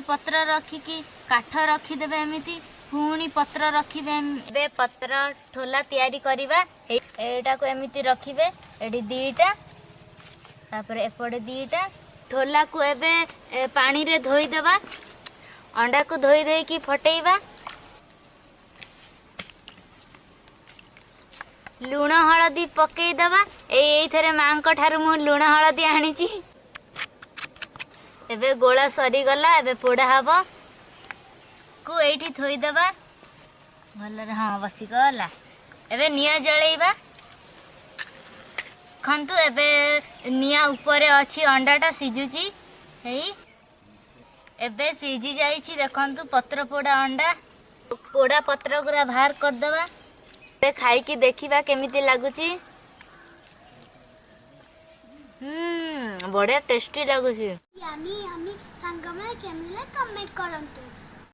पत्र रखिकी काठ रखिदेवे एमती पुणी पत्र रखिबे पत्र ठोला तैयारी करवा एटा को एमती रखिबे एडी दीटा तापर एपटे दीटा ठोला को एबे पानी रे धोई देबा अंडा को धोई देकी फटेइबा लुण हलदी पकई देबा एथरे मां को ठारू मु लुण हलदी आनीची एबे गोला सरी गला एबे पोड़ा हबो को एठी थोई देबा भल हाँ बसी गला एबे निया जळेइबा खंतु एबे निया ऊपर अछि अंडाटा सिजुची हेई एबे सिजी जाईची देखंतु पत्र पोड़ा अंडा पोड़ा पत्र गुरा बाहर कर देबा एबे खाई की देखिबा केमिति लागुची बढ़िया टेस्टी लागुची यमी यमी संगमे केमिले कमेंट करंतु।